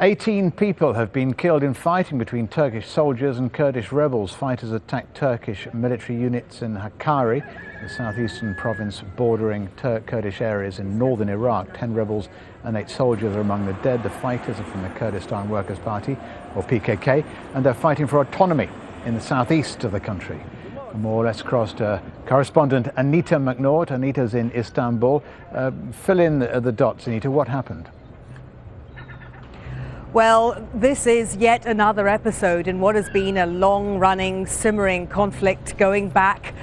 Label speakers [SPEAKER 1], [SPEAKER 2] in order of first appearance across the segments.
[SPEAKER 1] 18 people have been killed in fighting between Turkish soldiers and Kurdish rebels. Fighters attacked Turkish military units in Hakkari, the southeastern province bordering Kurdish areas in northern Iraq. 10 rebels and 8 soldiers are among the dead. The fighters are from the Kurdistan Workers Party, or PKK, and they're fighting for autonomy in the southeast of the country. For more, let's cross to correspondent Anita McNaught. Anita's in Istanbul. Fill in the dots, Anita. What happened?
[SPEAKER 2] Well, this is yet another episode in what has been a long-running, simmering conflict going back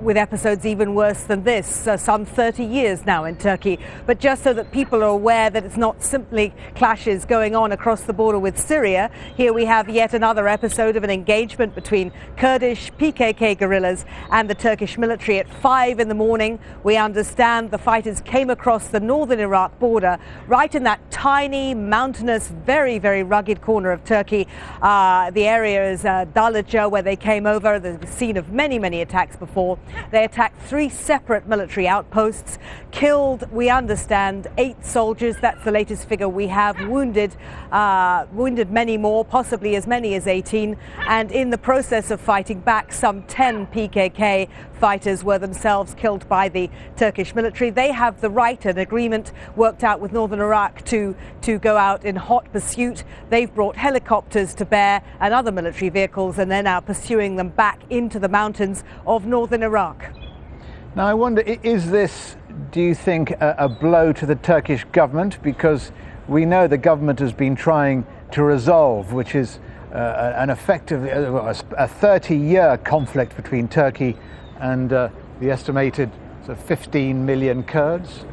[SPEAKER 2] with episodes even worse than this, some 30 years now in Turkey. But just so that people are aware that it's not simply clashes going on across the border with Syria, here we have yet another episode of an engagement between Kurdish PKK guerrillas and the Turkish military. At 5 in the morning, we understand the fighters came across the northern Iraq border, right in that tiny mountainous, very, very rugged corner of Turkey. The area is Darlıca, where they came over, the scene of many, many attacks before. They attacked 3 separate military outposts, killed, we understand, 8 soldiers. That's the latest figure we have. Wounded many more, possibly as many as 18. And in the process of fighting back, some 10 PKK fighters were themselves killed by the Turkish military. They have the right, an agreement worked out with northern Iraq to go out in hot pursuit. They've brought helicopters to bear and other military vehicles, and they're now pursuing them back into the mountains of northern Iraq.
[SPEAKER 1] Now, I wonder, is this, do you think, a blow to the Turkish government? Because we know the government has been trying to resolve, which is an effective, a 30-year conflict between Turkey and the estimated 15 million Kurds.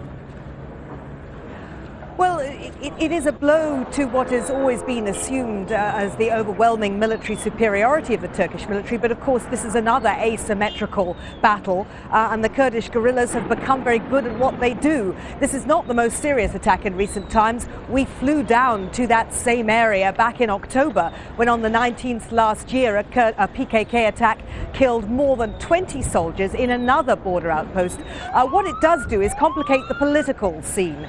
[SPEAKER 2] Well, it is a blow to what has always been assumed as the overwhelming military superiority of the Turkish military. But of course, this is another asymmetrical battle, and the Kurdish guerrillas have become very good at what they do. This is not the most serious attack in recent times. We flew down to that same area back in October, when on the 19th last year, a PKK attack killed more than 20 soldiers in another border outpost. What it does do is complicate the political scene.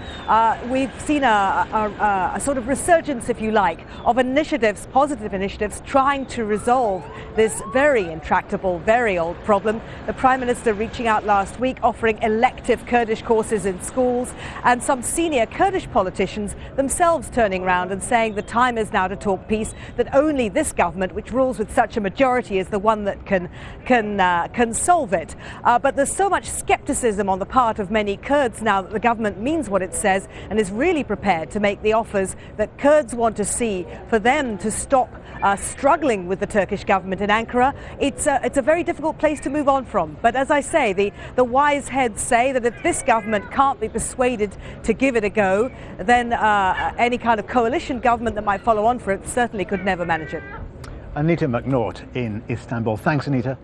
[SPEAKER 2] We've seen a sort of resurgence, if you like, of initiatives, positive initiatives, trying to resolve this very intractable, very old problem. The Prime Minister reaching out last week, offering elective Kurdish courses in schools, and some senior Kurdish politicians themselves turning around and saying the time is now to talk peace, that only this government, which rules with such a majority, is the one that can solve it. But there's so much skepticism on the part of many Kurds now that the government means what it says and is really prepared to make the offers that Kurds want to see for them to stop struggling with the Turkish government in Ankara. It's a very difficult place to move on from. But as I say, the wise heads say that if this government can't be persuaded to give it a go, then any kind of coalition government that might follow on for it certainly could never manage it.
[SPEAKER 1] Anita McNaught in Istanbul. Thanks, Anita.